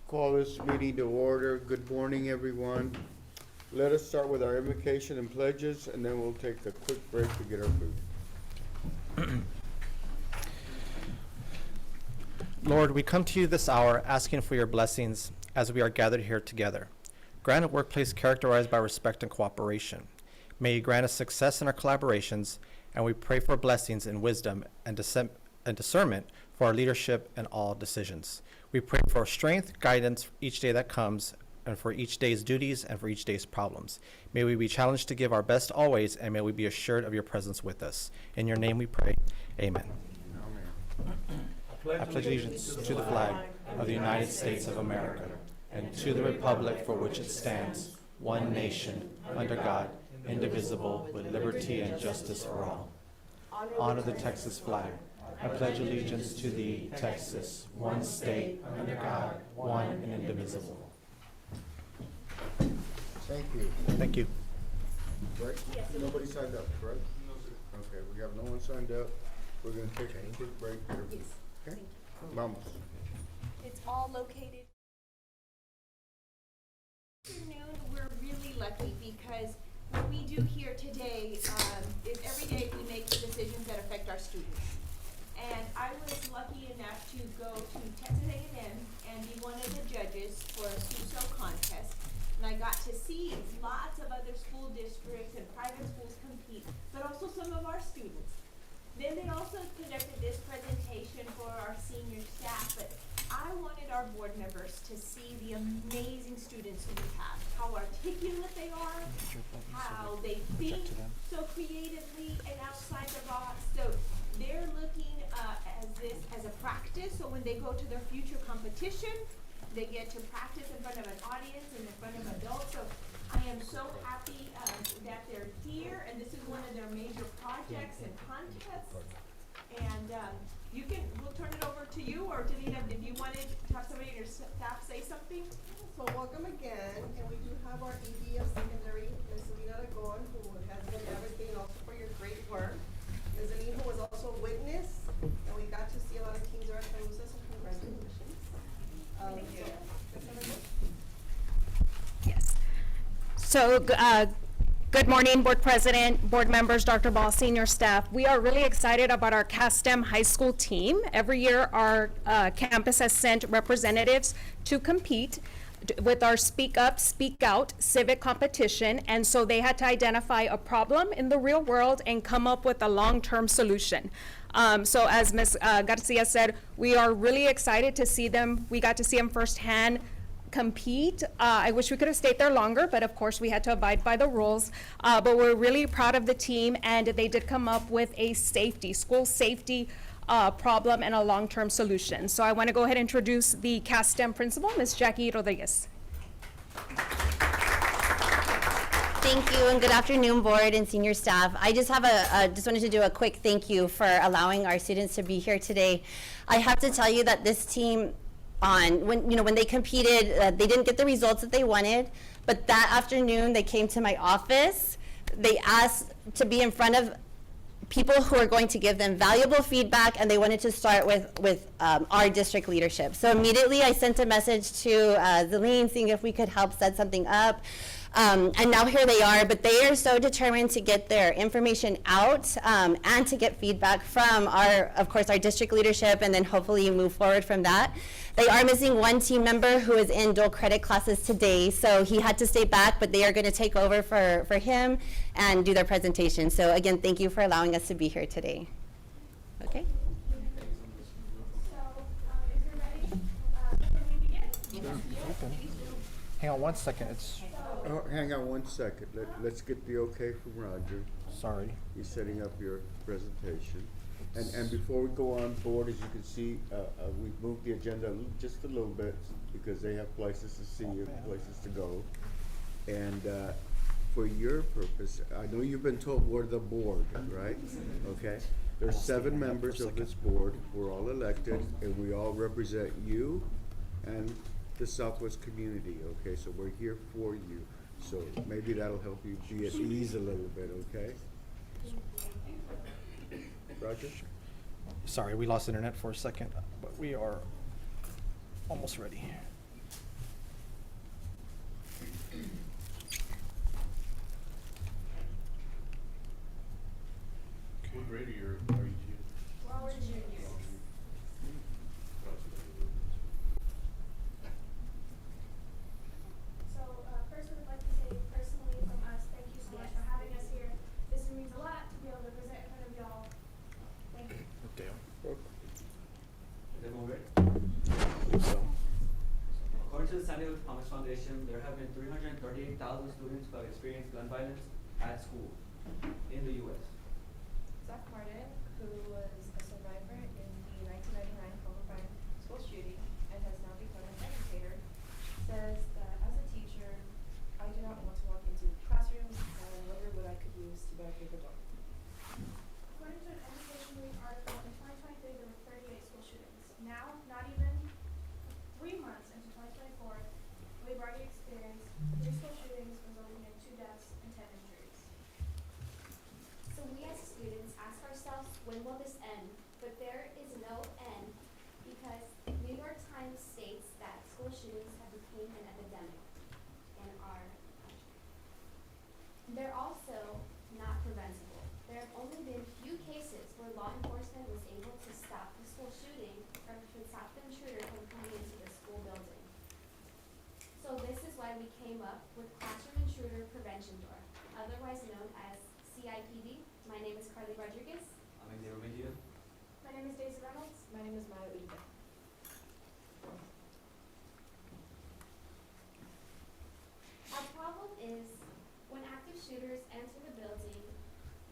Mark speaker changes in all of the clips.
Speaker 1: Call this meeting to order. Good morning, everyone. Let us start with our invocation and pledges, and then we'll take a quick break to get our food.
Speaker 2: Lord, we come to you this hour asking for your blessings as we are gathered here together. Grant a workplace characterized by respect and cooperation. May you grant us success in our collaborations, and we pray for blessings in wisdom and discernment for our leadership and all decisions. We pray for strength, guidance for each day that comes, and for each day's duties and for each day's problems. May we be challenged to give our best always, and may we be assured of your presence with us. In your name we pray. Amen. I pledge allegiance to the flag of the United States of America and to the republic for which it stands, one nation, under God, indivisible, with liberty and justice for all. Honor the Texas flag. I pledge allegiance to thee, Texas, one state, under God, one and indivisible.
Speaker 1: Thank you.
Speaker 2: Thank you.
Speaker 1: Right? Nobody signed up, correct? No, sir. Okay, we have no one signed up. We're gonna take a quick break here.
Speaker 3: Yes,
Speaker 1: Okay?
Speaker 3: thank you.
Speaker 1: Vamos.
Speaker 3: It's all located. Afternoon, we're really lucky because what we do here today is every day we make decisions that affect our students. And I was lucky enough to go to Texas A&M and be one of the judges for a SUSO contest. And I got to see lots of other school districts and private schools compete, but also some of our students. Then they also conducted this presentation for our senior staff, but I wanted our board members to see the amazing students who we have, how articulate they are, how they think so creatively and outside the box. So they're looking as a practice, so when they go to their future competition, they get to practice in front of an audience and in front of adults. So I am so happy that they're here, and this is one of their major projects and contests. And we'll turn it over to you, or Danita, if you wanted to have somebody in your staff say something.
Speaker 4: So welcome again, and we do have our ED of Secondary, Ms. Selena Aragon, who has been everything also for your great work. Ms. Aline, who was also a witness, and we got to see a lot of Kings Art Carusa, so congratulations.
Speaker 5: Yes. So, good morning, Board President, Board members, Dr. Ball, senior staff. We are really excited about our CASTEM High School team. Every year, our campus has sent representatives to compete with our Speak Up, Speak Out civic competition, and so they had to identify a problem in the real world and come up with a long-term solution. So as Ms. Garcia said, we are really excited to see them. We got to see them firsthand compete. I wish we could have stayed there longer, but of course we had to abide by the rules. But we're really proud of the team, and they did come up with a school safety problem and a long-term solution. So I want to go ahead and introduce the CASTEM principal, Ms. Jackie Rodriguez.
Speaker 6: Thank you, and good afternoon, board and senior staff. I just have just wanted to do a quick thank you for allowing our students to be here today. I have to tell you that this team, when they competed, they didn't get the results that they wanted, but that afternoon they came to my office. They asked to be in front of people who are going to give them valuable feedback, and they wanted to start with our district leadership. So immediately I sent a message to Zelene, seeing if we could help set something up. And now here they are, but they are so determined to get their information out and to get feedback from of course, our district leadership, and then hopefully move forward from that. They are missing one team member who is in dual credit classes today, so he had to stay back, but they are going to take over for him and do their presentation. So again, thank you for allowing us to be here today. Okay.
Speaker 2: Hang on one second.
Speaker 1: Oh, hang on one second. Let's get the okay from Roger.
Speaker 2: Sorry.
Speaker 1: He's setting up your presentation. And before we go on board, as you can see, we've moved the agenda just a little bit because they have places to see and places to go. And for your purpose, I know you've been told we're the board, right? Okay. There's 7 members of this board. We're all elected, and we all represent you and the Southwest community, okay? So we're here for you. So maybe that'll help you be at ease a little bit, okay? Roger?
Speaker 2: Sorry, we lost internet for a second, but we are almost ready.
Speaker 7: What grade are you juniors?
Speaker 3: Well, we're juniors.
Speaker 8: So, first we'd like to say personally from us, thank you so much for having us here. This means a lot to be able to present in front of y'all. Thank you.
Speaker 9: Is everyone ready? According to the San Diego Comics Foundation, there have been 338,000 students who have experienced gun violence at school in the U.S.
Speaker 10: Zach Martin, who was a survivor in the 1999 Columbine school shooting and has now become an educator, says that as a teacher, I do not want to walk into classrooms and wonder what I could use to barricade the door.
Speaker 8: According to an Education Week article, in 2023 there were 38 school shootings. Now, not even 3 months into 2024, we've already experienced 3 school shootings resulting in 2 deaths and 10 injuries.
Speaker 11: So we as students ask ourselves, when will this end? But there is no end because New York Times states that school shootings have become an epidemic in our country. They're also not preventable. There have only been few cases where law enforcement was able to stop the school shooting or to stop the intruder from coming into the school building. So this is why we came up with Classroom Intruder Prevention Door, otherwise known as CIPD. My name is Carly Rodriguez.
Speaker 9: I'm Xavier Mejia.
Speaker 8: My name is Daisy Reynolds.
Speaker 10: My name is Maya Uribe.
Speaker 11: Our problem is when active shooters enter the building,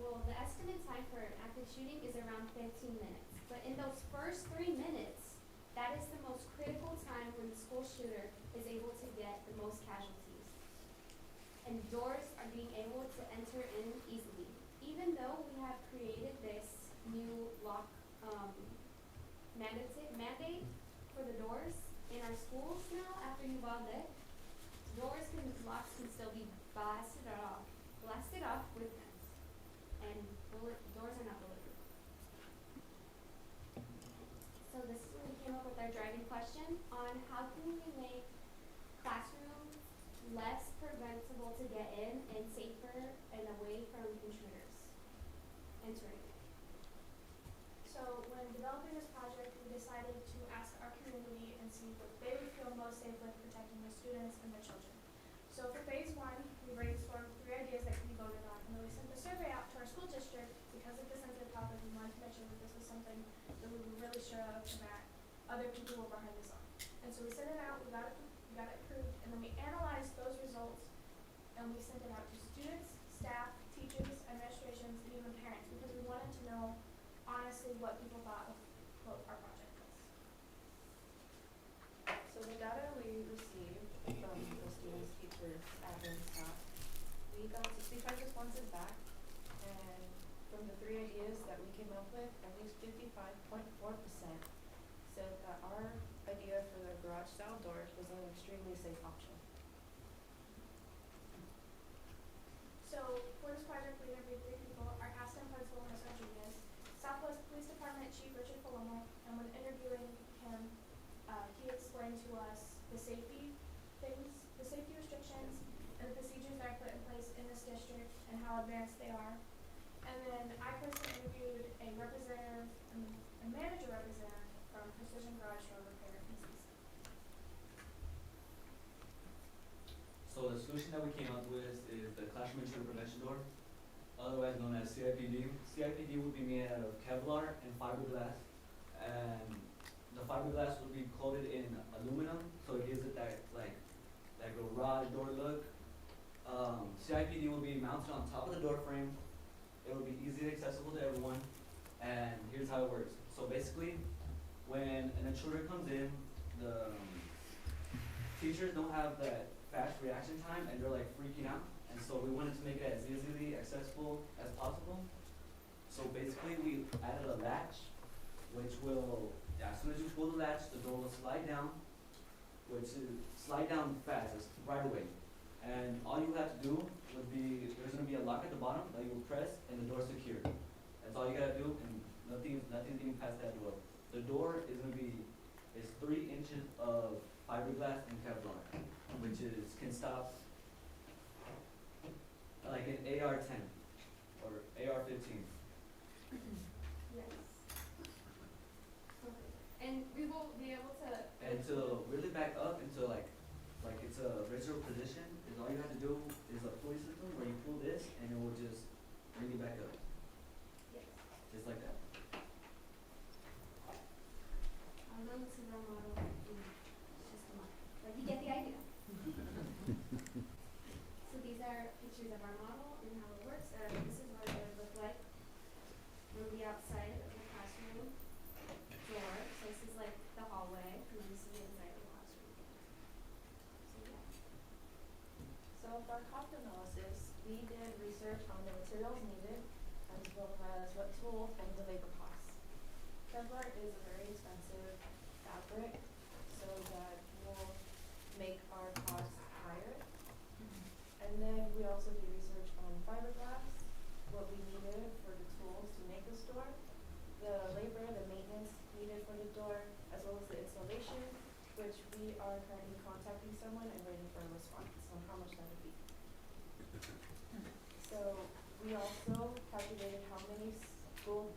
Speaker 11: well, the estimate time for an active shooting is around 15 minutes. But in those first 3 minutes, that is the most critical time when the school shooter is able to get the most casualties. And doors are being able to enter in easily. Even though we have created this new lock mandate for the doors in our schools now, after you've all left, locks can still be blasted off with guns, and doors are not bulletproof. So this is when we came up with our driving question on how can we make classrooms less preventable to get in and safer and away from intruders entering.
Speaker 8: So when developing this project, we decided to ask our community and see what they would feel most safe with protecting their students and their children. So for phase 1, we brainstormed 3 ideas that could be voted on, and then we sent the survey out to our school district because of the sensitive topic. We wanted to make sure that this was something that we were really sure of and that other people were behind this on. And so we sent it out, we got it approved, and then we analyzed those results and we sent it out to students, staff, teachers, administrations, and even parents because we wanted to know honestly what people thought of what our project was.
Speaker 10: So the data we received from the students, teachers, admin, staff, we got 65 responses back, and from the 3 ideas that we came up with, at least 55.4% said that our idea for the garage style doors was an extremely safe option.
Speaker 8: So for this project, we interviewed 3 people: our Aston principal, Ms. Rodriguez, Southwest Police Department Chief Richard Palomo, and when interviewing him, he explained to us the safety restrictions, and the procedures that are put in place in this district and how advanced they are. And then I personally interviewed a representative, a manager representative from Precision Garage Door Repair PCs.
Speaker 9: So the solution that we came up with is the Classroom Intruder Prevention Door, otherwise known as CIPD. CIPD would be made out of Kevlar and fiberglass, and the fiberglass would be coated in aluminum, so it gives it that garage door look. CIPD will be mounted on top of the door frame. It will be easily accessible to everyone, and here's how it works. So basically, when an intruder comes in, the teachers don't have that fast reaction time, and they're like freaking out. And so we wanted to make it as easily accessible as possible. So basically, we added a latch, which will, as soon as you pull the latch, the door will slide down, which is slide down fast, it's right away. And all you have to do would be, there's going to be a lock at the bottom that you will press, and the door's secure. That's all you gotta do, and nothing's getting past that door. The door is going to be, is 3 inches of fiberglass and Kevlar, which can stop like an AR-10 or AR-15. And to really back up into like it's a regular position, is all you have to do is a pulley system where you pull this and it will just bring you back up.
Speaker 11: Yes.
Speaker 9: Just like that.
Speaker 11: Although this is our model, it's just a model, but you get the idea. So these are pictures of our model and how it works. This is what it would look like from the outside of the classroom door. So this is like the hallway, and then this is the inside of the classroom. So yeah.
Speaker 10: So for our cost analysis, we did research on the materials needed as well as what tools and the labor costs. Kevlar is a very expensive fabric, so that will make our costs higher. And then we also did research on fiberglass, what we needed for the tools to make this door, the labor, the maintenance needed for the door, as well as the installation, which we are currently contacting someone and waiting for a response on how much that would be. So we also calculated how many school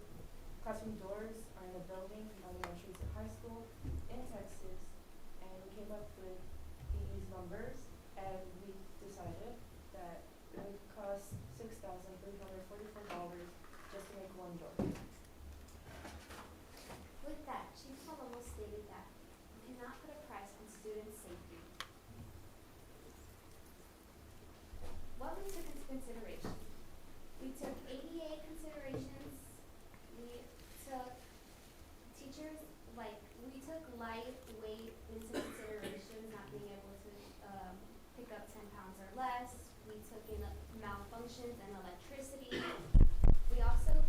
Speaker 10: classroom doors are in a building from elementary to high school in Texas, and we came up with these numbers, and we decided that it would cost $6,344 just to make one door.
Speaker 11: With that, Chief Palomo stated that we cannot put a price on student safety. What we took into consideration, we took ADA considerations, we took teachers, we took lightweight into consideration, not being able to pick up 10 pounds or less. We took in malfunctions and electricity. We also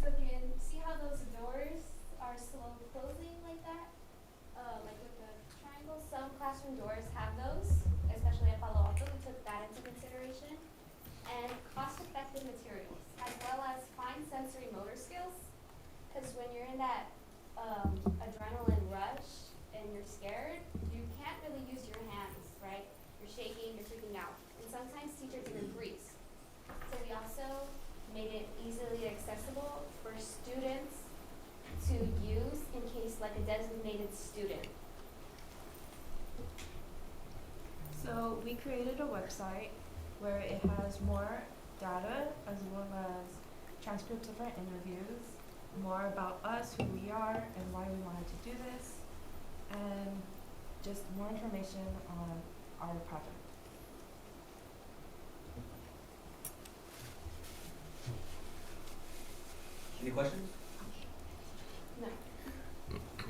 Speaker 11: took in, see how those doors are slow closing like that? Like with the triangle, some classroom doors have those, especially at Palo Alto. We took that into consideration. And cost-effective materials, as well as fine sensory motor skills. Because when you're in that adrenaline rush and you're scared, you can't really use your hands, right? You're shaking, you're freaking out. And sometimes teachers even freeze. So we also made it easily accessible for students to use in case like a designated student.
Speaker 10: So we created a website where it has more data as well as transcripts of our interviews, more about us, who we are, and why we wanted to do this, and just more information on our project.
Speaker 9: Any questions?
Speaker 11: No.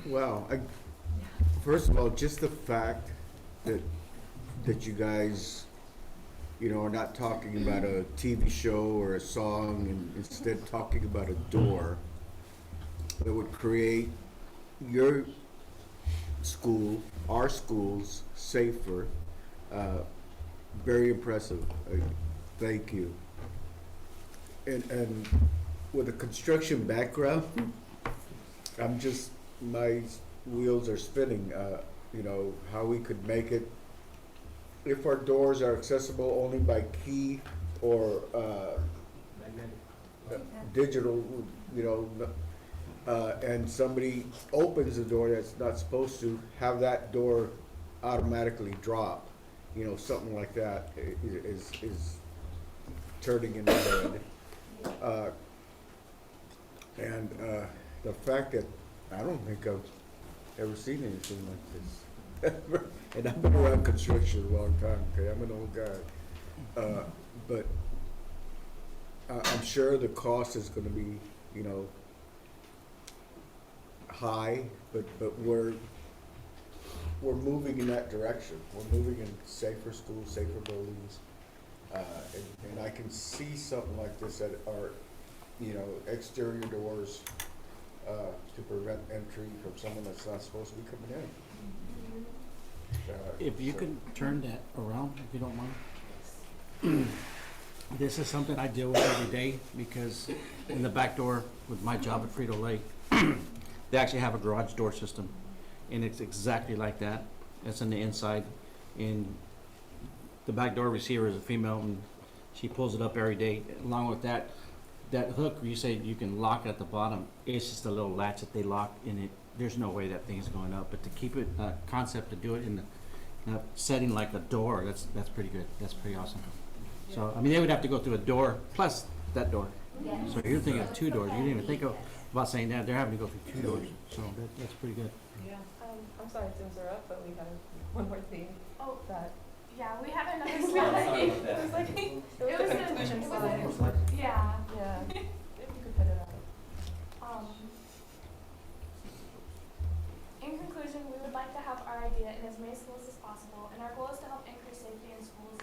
Speaker 1: Wow, first of all, just the fact that you guys, are not talking about a TV show or a song, and instead talking about a door that would create your school, our schools, safer. Very impressive. Thank you. And with a construction background, my wheels are spinning. How we could make it, if our doors are accessible only by key or digital, and somebody opens the door that's not supposed to, have that door automatically drop. Something like that is turning in my head. And the fact that I don't think I've ever seen anything like this. And I've been around construction a long time, okay? I'm an old guy. But I'm sure the cost is gonna be, high, but we're moving in that direction. We're moving in safer schools, safer buildings. And I can see something like this at our, exterior doors, to prevent entry from someone that's not supposed to be coming in.
Speaker 7: If you
Speaker 1: So-
Speaker 7: could turn that around, if you don't mind. This is something I deal with every day, because in the back door with my job at Frito-Lay, they actually have a garage door system, and it's exactly like that. It's on the inside, and the back door receiver is a female, and she pulls it up every day. Along with that, that hook, you say you can lock at the bottom, it's just a little latch that they lock in it. There's no way that thing's going up, but to keep it, concept to do it in the setting like a door, that's pretty good. That's pretty awesome. So, I mean, they would have to go through a door plus that door.
Speaker 11: Yes.
Speaker 7: So you're thinking of 2 doors. You didn't even think about saying that. They're having to go through 2 doors. So that's pretty good.
Speaker 10: I'm sorry to interrupt, but we have one more thing.
Speaker 8: Oh,
Speaker 10: That
Speaker 8: yeah, we have another
Speaker 9: Sorry
Speaker 8: slide.
Speaker 9: about that.
Speaker 10: it was like
Speaker 8: It
Speaker 10: the
Speaker 8: was a-
Speaker 10: conclusion
Speaker 8: it was
Speaker 10: slide.
Speaker 8: Yeah.
Speaker 10: Yeah, if you could put it up.
Speaker 8: In conclusion, we would like to have our idea in as many schools as possible, and our goal is to help increase safety in schools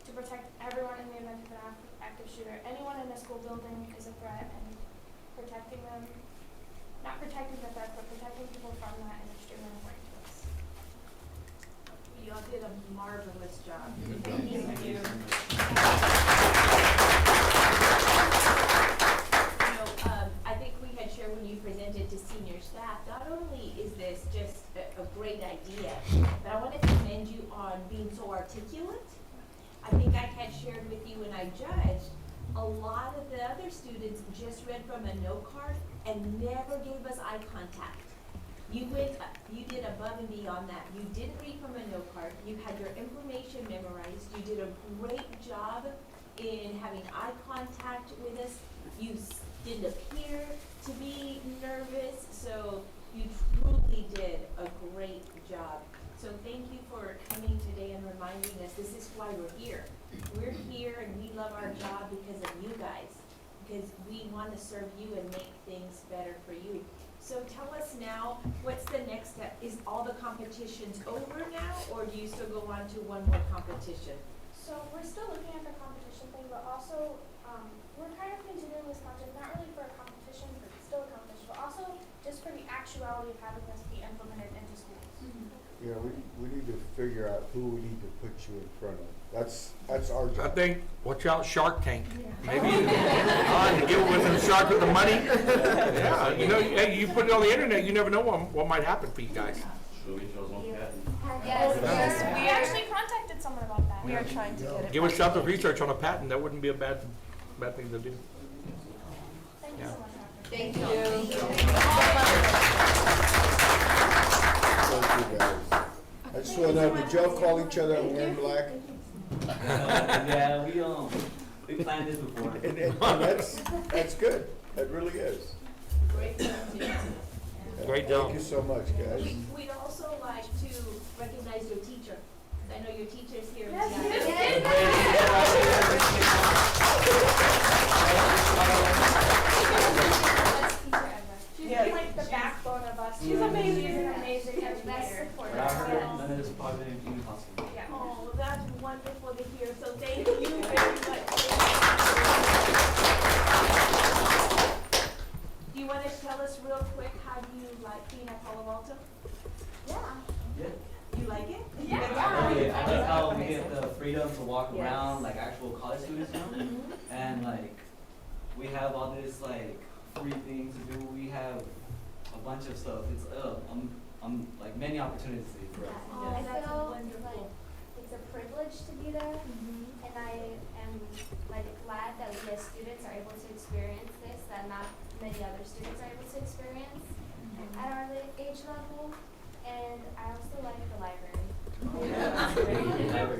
Speaker 8: to protect everyone in the event of an active shooter. Anyone in a school building is a threat, and protecting them, not protecting the threat, but protecting people from that is extremely important to us.
Speaker 3: Y'all did a marvelous job.
Speaker 8: Thank you.
Speaker 3: I think we had shared when you presented to senior staff, not only is this just a great idea, but I want to commend you on being so articulate. I think I had shared with you when I judged, a lot of the other students just read from a note card and never gave us eye contact. You did above and beyond that. You didn't read from a note card. You had your information memorized. You did a great job in having eye contact with us. You didn't appear to be nervous, so you truly did a great job. So thank you for coming today and reminding us this is why we're here. We're here and we love our job because of you guys, because we want to serve you and make things better for you. So tell us now, what's the next step? Is all the competitions over now, or do you still go on to one more competition?
Speaker 8: So we're still looking at the competition thing, but also we're kind of continuing this project, not really for a competition, but still a competition, but also just for the actuality of having this be implemented into schools.
Speaker 1: Yeah, we need to figure out who we need to put you in front of. That's our
Speaker 12: I
Speaker 1: job.
Speaker 12: think, watch out, Shark Tank. Maybe, you get with some shark with the money. Yeah, you know, hey, you put it on the internet, you never know what might happen for you guys.
Speaker 11: Yes.
Speaker 8: We actually contacted someone about that.
Speaker 10: We are trying to get it.
Speaker 12: Give us something to research on a patent, that wouldn't be a bad thing to do.
Speaker 8: Thank you
Speaker 12: Yeah.
Speaker 8: so much, Dr.
Speaker 11: Thank you.
Speaker 1: Thank you, guys. I just want to know, did y'all call each other and wear black?
Speaker 9: Yeah, we planned this before.
Speaker 1: And that's good. That really is.
Speaker 3: Great job.
Speaker 12: Great job.
Speaker 1: Thank you so much, guys.
Speaker 3: We'd also like to recognize your teacher. I know your teacher's here.
Speaker 8: Yes,
Speaker 3: tonight.
Speaker 8: She's
Speaker 10: Yes.
Speaker 8: like the backbone of us. She's amazing. She's an amazing
Speaker 11: Best
Speaker 8: educator.
Speaker 11: supporter.
Speaker 9: Without her, none of this probably would be possible.
Speaker 8: Yeah.
Speaker 3: Oh, that's wonderful to hear, so thank you very much. Do you want to tell us real quick, how do you like being at Palo Alto?
Speaker 11: Yeah.
Speaker 9: Yeah.
Speaker 3: You like it?
Speaker 9: I like how we get the freedom to walk around like actual college students now. And like, we have all this like free things to do. We have a bunch of stuff. It's like many opportunities for us.
Speaker 11: I
Speaker 3: Yes, that's
Speaker 11: feel
Speaker 3: wonderful.
Speaker 11: like it's a privilege to be there, and I am like glad that we as students are able to experience this that not many other students are able to experience at our age level. And I also like the library.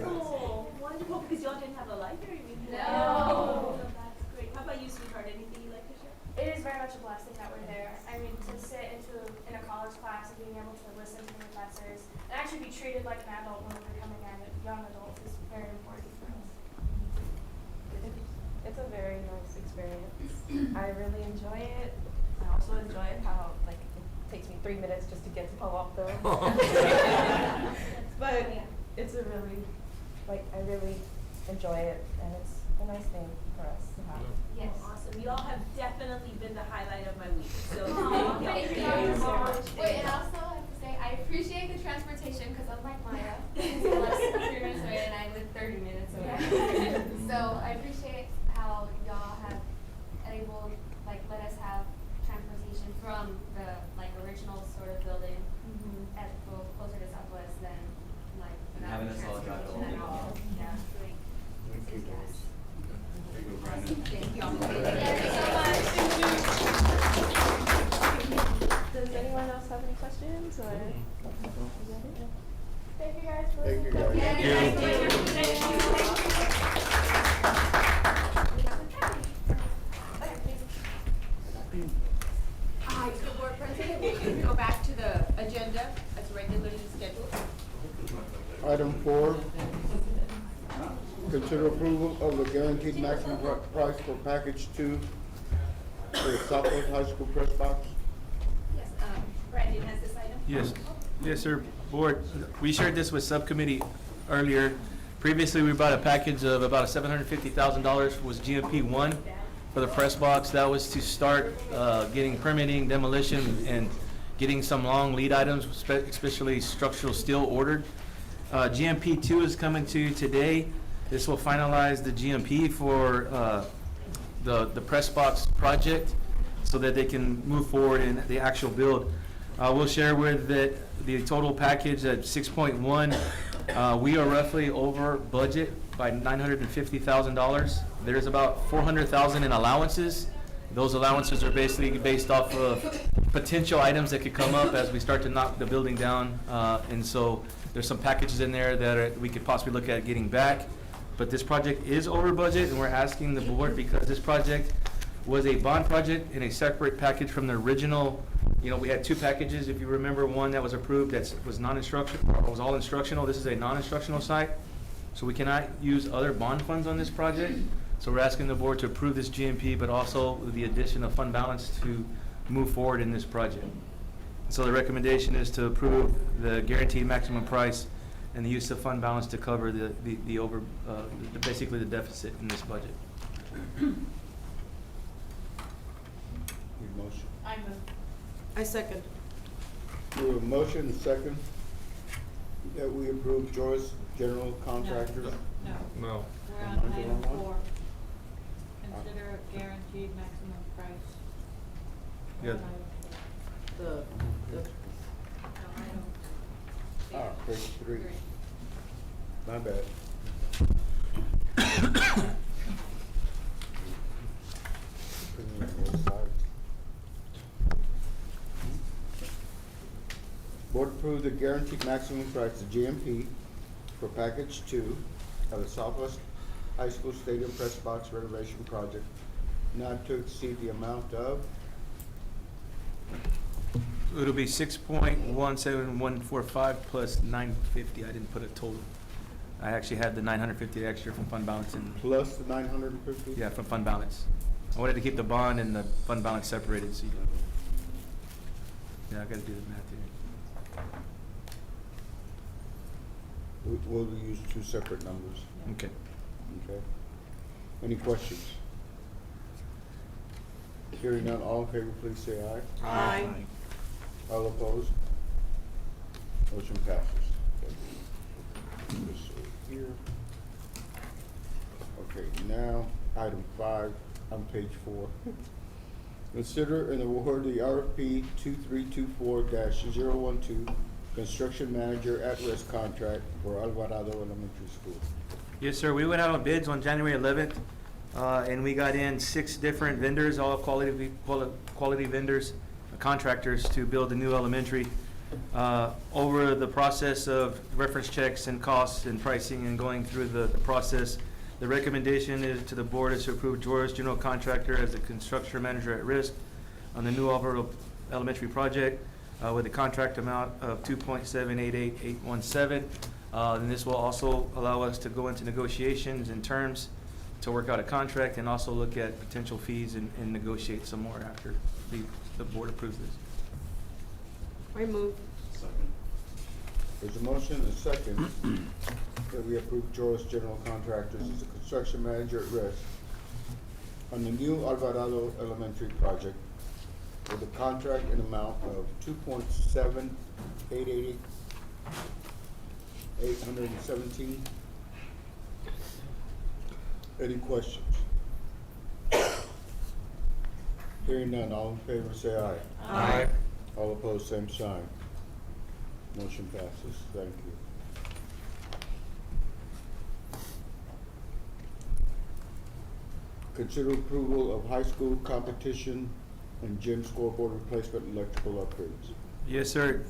Speaker 3: Oh, wonderful, because y'all didn't have a library before.
Speaker 11: No.
Speaker 3: So that's great. How about you, sweetheart? Anything you'd like to share?
Speaker 8: It is very much a blessing that we're there. I mean, to sit in a college class and being able to listen to the professors and actually be treated like an adult when we're becoming a young adult is very important for us.
Speaker 10: It's a very nice experience. I really enjoy it. I also enjoy how like it takes me 3 minutes just to get to Palo Alto. But it's a really, like, I really enjoy it, and it's a nice thing for us to have.
Speaker 3: Yes. Awesome. You all have definitely been the highlight of my week. So
Speaker 11: Aw,
Speaker 3: thank you.
Speaker 11: thank you.
Speaker 3: so much.
Speaker 11: Wait, and also I have to say, I appreciate the transportation because unlike Maya, who's less than 3 minutes away and I live 30 minutes away. So I appreciate how y'all have able, like, let us have transportation from the, like, original sort of building at closer to Southwest than, like,
Speaker 9: And having us all drive
Speaker 11: transportation
Speaker 9: all
Speaker 11: at all. Yeah.
Speaker 1: Thank you, guys.
Speaker 9: There you go, Brandon.
Speaker 11: Thank you.
Speaker 3: Hi, so Board President, we can go back to the agenda as regularly scheduled.
Speaker 1: Item 4, consider approval of the guaranteed maximum price for package 2 for the Southwest High School press box.
Speaker 3: Yes, Brandon has this item.
Speaker 13: Yes, sir. Board, we shared this with subcommittee earlier. Previously, we brought a package of about $750,000 was GMP 1 for the press box. That was to start getting permitting, demolition, and getting some long lead items, especially structural steel ordered. GMP 2 is coming to you today. This will finalize the GMP for the press box project so that they can move forward in the actual build. We'll share with the total package at 6.1. We are roughly over budget by $950,000. There's about $400,000 in allowances. Those allowances are basically based off of potential items that could come up as we start to knock the building down. And so there's some packages in there that we could possibly look at getting back. But this project is over budget, and we're asking the board, because this project was a bond project in a separate package from the original. You know, we had 2 packages, if you remember, one that was approved that was non-instructional, was all instructional. This is a non-instructional site. So we cannot use other bond funds on this project. So we're asking the board to approve this GMP, but also with the addition of fund balance to move forward in this project. So the recommendation is to approve the guaranteed maximum price and the use of fund balance to cover basically the deficit in this budget.
Speaker 1: Need motion?
Speaker 10: I move.
Speaker 4: I second.
Speaker 1: We have a motion and second that we approve Joyce General Contractors.
Speaker 12: No.
Speaker 1: We're on item 4.
Speaker 10: Consider guaranteed maximum price.
Speaker 13: Yeah.
Speaker 1: Page 3. My bad. Board approved the guaranteed maximum price of GMP for package 2 of the Southwest High School Stadium Press Box renovation project, not to exceed the amount of
Speaker 13: It'll be 6.17145 plus 950. I didn't put a total. I actually had the 950 extra from fund balance and,
Speaker 1: plus the 950?
Speaker 13: yeah, from fund balance. I wanted to keep the bond and the fund balance separated, so you, yeah, I gotta do the math here.
Speaker 1: We'll use 2 separate numbers.
Speaker 13: Okay.
Speaker 1: Okay. Any questions? Hearing none, all in favor, please say aye.
Speaker 4: Aye.
Speaker 1: All opposed? Motion passes. Okay. This over here. Okay, now, item 5 on page 4. Consider and award the RFP 2324-012 Construction Manager at-risk contract for Alvarado Elementary School.
Speaker 13: Yes, sir. We went out on bids on January 11th, and we got in 6 different vendors, all quality vendors, contractors to build the new elementary. Over the process of reference checks and costs and pricing and going through the process, the recommendation is to the board is to approve George General Contractor as the construction manager at risk on the new Alvarado Elementary project with a contract amount of $2.788817. And this will also allow us to go into negotiations and terms to work out a contract and also look at potential fees and negotiate some more after the board approves this.
Speaker 4: I move.
Speaker 1: There's a motion and a second that we approve Joyce General Contractors as the construction manager at risk on the new Alvarado Elementary project with a contract in amount of $2.788817. Any questions? Hearing none, all in favor say aye.
Speaker 12: Aye.
Speaker 1: All opposed, same sign. Motion passes. Thank you. Consider approval of high school competition and gym scoreboard replacement and electrical upgrades.
Speaker 13: Yes, sir.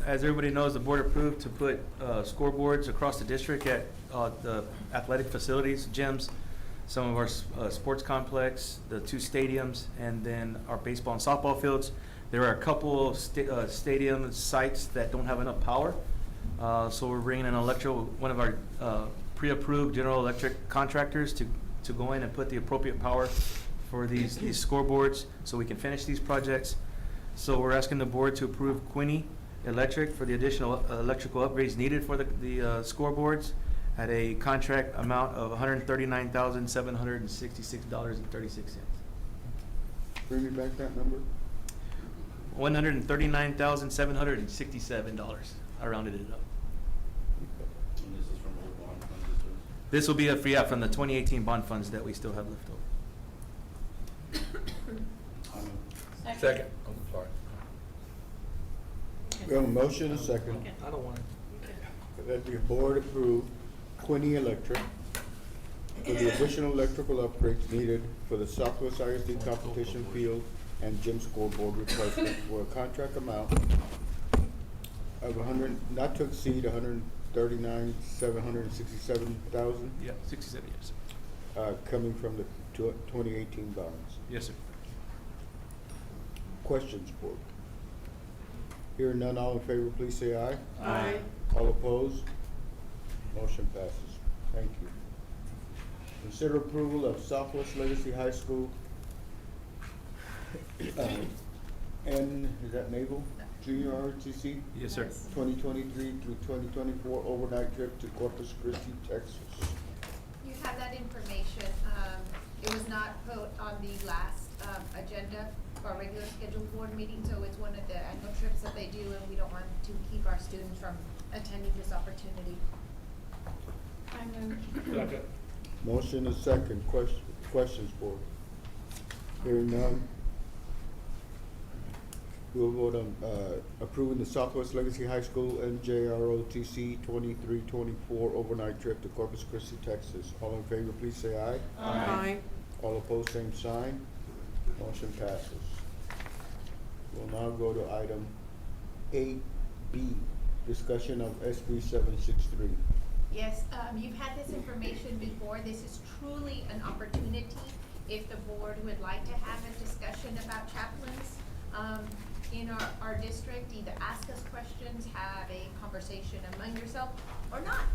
Speaker 13: As everybody knows, the board approved to put scoreboards across the district at the athletic facilities, gyms. some of our sports complex, the 2 stadiums, and then our baseball and softball fields. There are a couple of stadium sites that don't have enough power. So we're bringing in one of our pre-approved General Electric contractors to go in and put the appropriate power for these scoreboards so we can finish these projects. So we're asking the board to approve Quinny Electric for the additional electrical upgrades needed for the scoreboards at a contract amount of $139,766.36.
Speaker 1: Bring me back that number.
Speaker 13: $139,767. I rounded it up.
Speaker 12: And this is from old bond funds,
Speaker 13: This will be from the 2018 bond funds that we still have left over.
Speaker 12: Second. I'm sorry.
Speaker 1: We have a motion and a second.
Speaker 13: I don't want it.
Speaker 1: That the board approve Quinny Electric for the additional electrical upgrades needed for the Southwest ISD competition field and gym scoreboard replacement for a contract amount of not to exceed $139,767,000,
Speaker 13: Yeah, 67 years.
Speaker 1: coming from the 2018 bonds.
Speaker 13: Yes, sir.
Speaker 1: Questions, board? Hearing none, all in favor, please say aye.
Speaker 4: Aye.
Speaker 1: All opposed? Motion passes. Thank you. Consider approval of Southwest Legacy High School, is that Naval Junior ROTC?
Speaker 13: Yes, sir.
Speaker 1: 2023 through 2024 overnight trip to Corpus Christi, Texas.
Speaker 3: You have that information. It was not put on the last agenda for our regular scheduled board meeting, so it's one of the annual trips that they do, and we don't want to keep our students from attending this opportunity.
Speaker 12: Second.
Speaker 1: Motion is second. Questions, board? Hearing none. We'll vote on approving the Southwest Legacy High School NJROTC 23-24 overnight trip to Corpus Christi, Texas. All in favor, please say aye.
Speaker 4: Aye.
Speaker 1: All opposed, same sign. Motion passes. We'll now go to item 8B, discussion of SB 763.
Speaker 3: Yes, you've had this information before. This is truly an opportunity. If the board would like to have a discussion about chaplains in our district, either ask us questions, have a conversation among yourself, or not.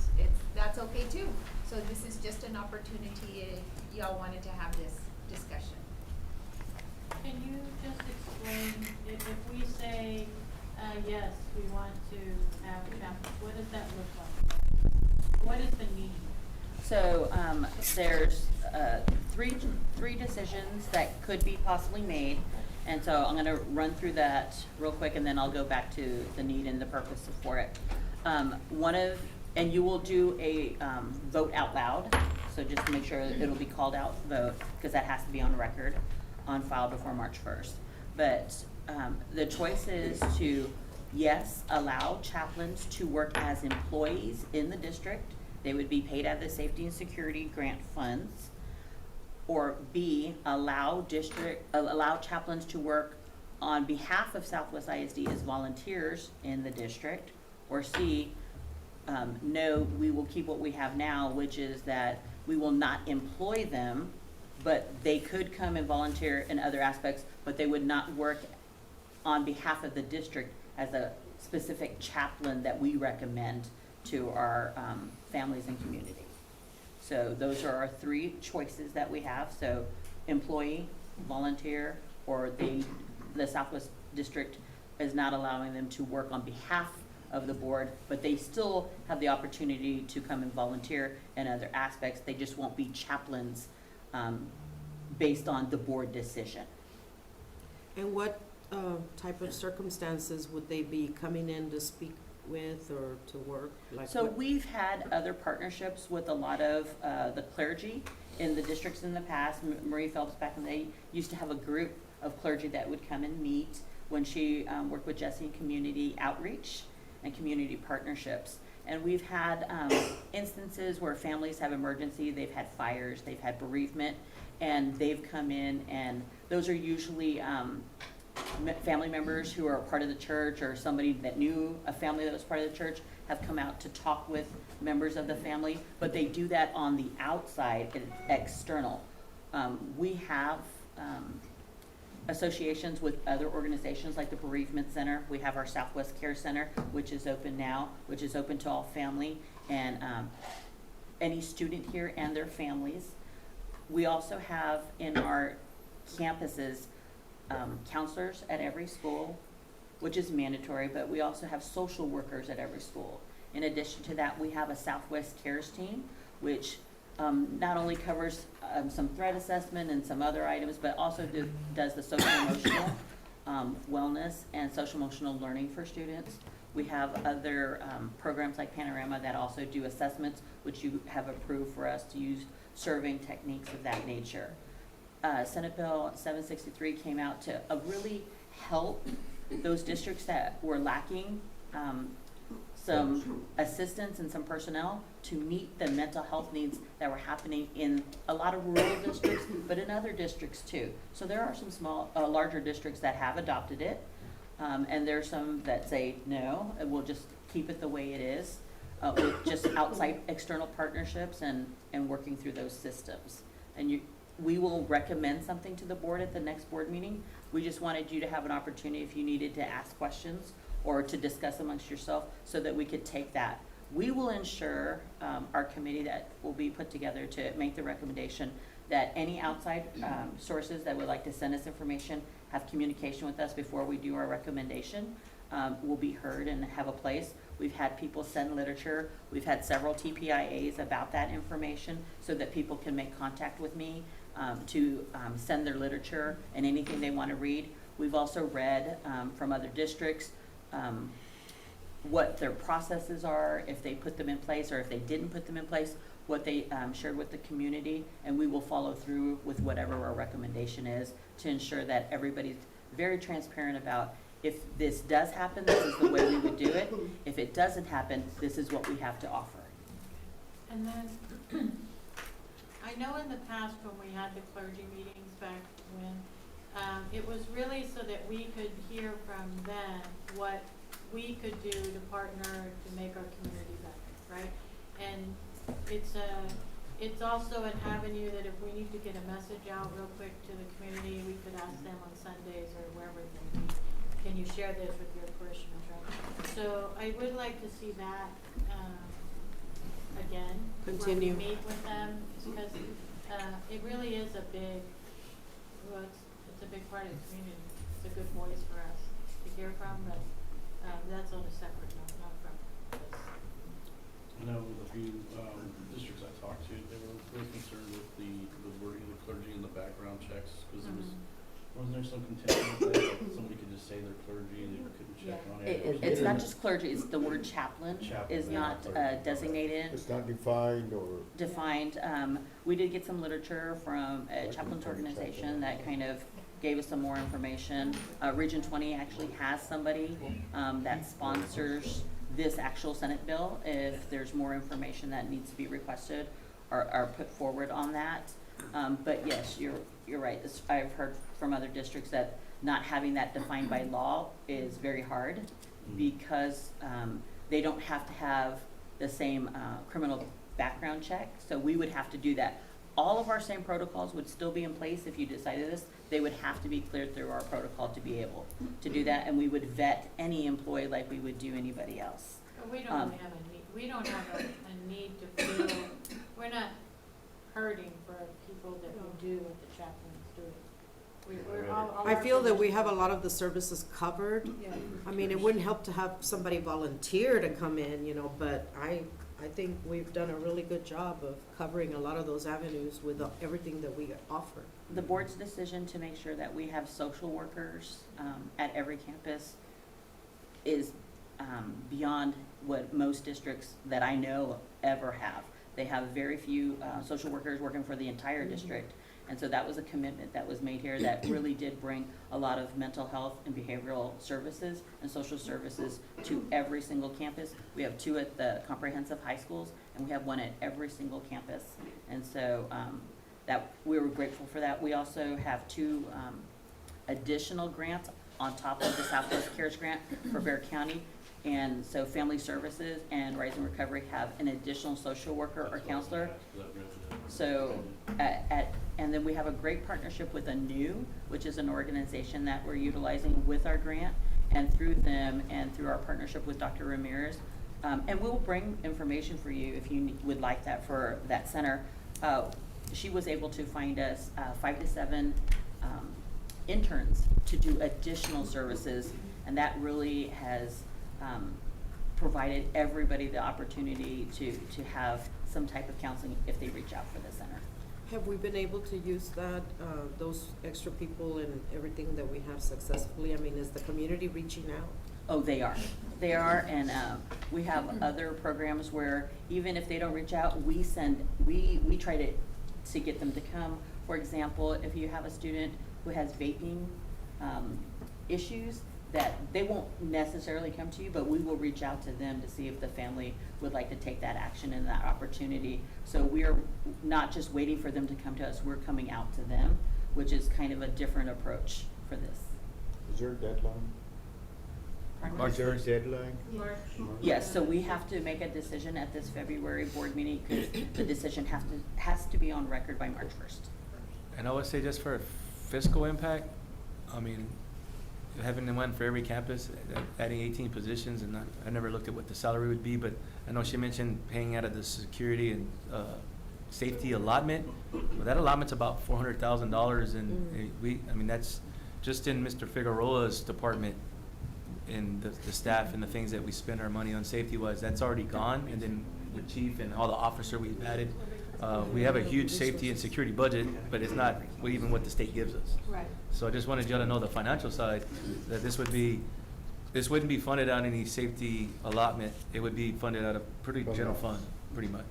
Speaker 3: That's okay too. So this is just an opportunity if y'all wanted to have this discussion.
Speaker 14: Can you just explain, if we say, yes, we want to have a chaplain, what does that look like? What is the need?
Speaker 15: So, there's, three decisions that could be possibly made. And so I'm gonna run through that real quick, and then I'll go back to the need and the purpose for it. And you will do a, vote out loud, so just to make sure it'll be called out vote, because that has to be on record, on file before March 1st. But, the choice is to, yes, allow chaplains to work as employees in the district. They would be paid out of the safety and security grant funds. Or B, allow chaplains to work on behalf of Southwest ISD as volunteers in the district. Or C, no, we will keep what we have now, which is that we will not employ them, but they could come and volunteer in other aspects, but they would not work on behalf of the district as a specific chaplain that we recommend to our families and community. So those are our three choices that we have. So employee, volunteer, or the Southwest District is not allowing them to work on behalf of the board, but they still have the opportunity to come and volunteer in other aspects. They just won't be chaplains based on the board decision.
Speaker 4: And what type of circumstances would they be coming in to speak with or to work? Like
Speaker 15: So
Speaker 4: what-
Speaker 15: we've had other partnerships with a lot of the clergy in the districts in the past. Marie Phelps back in the day used to have a group of clergy that would come and meet when she worked with Jesse in community outreach and community partnerships. And we've had instances where families have emergency, they've had fires, they've had bereavement, and they've come in, and those are usually family members who are part of the church or somebody that knew a family that was part of the church have come out to talk with members of the family, but they do that on the outside and external. We have associations with other organizations like the Bereavement Center. We have our Southwest Care Center, which is open now, which is open to all family and any student here and their families. We also have in our campuses counselors at every school, which is mandatory, but we also have social workers at every school. In addition to that, we have a Southwest Cares team, which not only covers some threat assessment and some other items, but also does the social emotional wellness and social emotional learning for students. We have other programs like Panorama that also do assessments, which you have approved for us to use surveying techniques of that nature. Senate Bill 763 came out to really help those districts that were lacking some assistance and some personnel to meet the mental health needs that were happening in a lot of rural districts, but in other districts too. So there are some larger districts that have adopted it, and there are some that say no, and we'll just keep it the way it is, with just outside external partnerships and working through those systems. And we will recommend something to the board at the next board meeting. We just wanted you to have an opportunity if you needed to ask questions or to discuss amongst yourself so that we could take that. We will ensure, our committee that will be put together to make the recommendation that any outside sources that would like to send us information have communication with us before we do our recommendation, will be heard and have a place. We've had people send literature. We've had several TPIAs about that information so that people can make contact with me to send their literature and anything they want to read. We've also read from other districts what their processes are, if they put them in place or if they didn't put them in place, what they shared with the community, and we will follow through with whatever our recommendation is to ensure that everybody's very transparent about if this does happen, this is the way we would do it. If it doesn't happen, this is what we have to offer.
Speaker 14: And then, I know in the past when we had the clergy meetings back when, it was really so that we could hear from them what we could do to partner to make our community better, right? And it's also an avenue that if we need to get a message out real quick to the community, we could ask them on Sundays or wherever they meet, can you share this with your parishioners, right? So I would like to see that, again.
Speaker 4: Continue.
Speaker 14: When we meet with them, because, it really is a big, well, it's a big part of the community. It's a good voice for us to hear from, but, that's on a separate note, not from this.
Speaker 16: I know with a few districts I talked to, they were really concerned with the wording of the clergy and the background checks, because wasn't there some contention with that, like somebody could just say they're clergy and they couldn't check on it?
Speaker 15: It's not just clergy, it's the word chaplain is not designated.
Speaker 1: It's not defined or.
Speaker 15: Defined. We did get some literature from a chaplains organization that kind of gave us some more information. Region 20 actually has somebody that sponsors this actual Senate bill if there's more information that needs to be requested or put forward on that. But yes, you're right. I've heard from other districts that not having that defined by law is very hard because they don't have to have the same criminal background check. So we would have to do that. All of our same protocols would still be in place if you decided this. They would have to be cleared through our protocol to be able to do that, and we would vet any employee like we would do anybody else.
Speaker 14: But we don't really have a need, we don't have a need to feel, we're not hurting for people that we do what the chaplain's doing. We're all
Speaker 17: I
Speaker 14: our
Speaker 17: feel that we
Speaker 14: positions-
Speaker 17: have a lot of the services covered.
Speaker 14: Yeah.
Speaker 17: I mean, it wouldn't help to have somebody volunteer to come in, you know, but I think we've done a really good job of covering a lot of those avenues with everything that we offer.
Speaker 15: The board's decision to make sure that we have social workers at every campus is beyond what most districts that I know ever have. They have very few social workers working for the entire district. And so that was a commitment that was made here that really did bring a lot of mental health and behavioral services and social services to every single campus. We have 2 at the comprehensive high schools, and we have 1 at every single campus. And so that we were grateful for that. We also have 2 additional grants on top of the Southwest Cares Grant for Bexar County. And so Family Services and Rise and Recovery have an additional social worker or counselor. So, and then we have a great partnership with ANEW, which is an organization that we're utilizing with our grant, and through them and through our partnership with Dr. Ramirez. And we'll bring information for you if you would like that for that center. She was able to find us 5 to 7 interns to do additional services, and that really has provided everybody the opportunity to have some type of counseling if they reach out for the center.
Speaker 17: Have we been able to use that, those extra people and everything that we have successfully? I mean, is the community reaching out?
Speaker 15: Oh, they are. They are, and we have other programs where even if they don't reach out, we try to get them to come. For example, if you have a student who has vaping issues, that they won't necessarily come to you, but we will reach out to them to see if the family would like to take that action and that opportunity. So we are not just waiting for them to come to us, we're coming out to them, which is kind of a different approach for this.
Speaker 1: Is there a deadline?
Speaker 15: Pardon me?
Speaker 1: Is there a deadline?
Speaker 15: Yes, so we have to make a decision at this February board meeting, because the decision has to be on record by March 1st.
Speaker 13: And I would say just for fiscal impact, I mean, having one for every campus, adding 18 positions, and I never looked at what the salary would be, but I know she mentioned paying out of the security and safety allotment. Well, that allotment's about $400,000, and I mean, that's just in Mr. Figueroa's department, and the staff and the things that we spend our money on safety-wise, that's already gone. And then with chief and all the officer we've added, we have a huge safety and security budget, but it's not even what the state gives us.
Speaker 14: Right.
Speaker 13: So I just wanted y'all to know the financial side, that this wouldn't be funded out of any safety allotment. It would be funded out of pretty general fund, pretty much.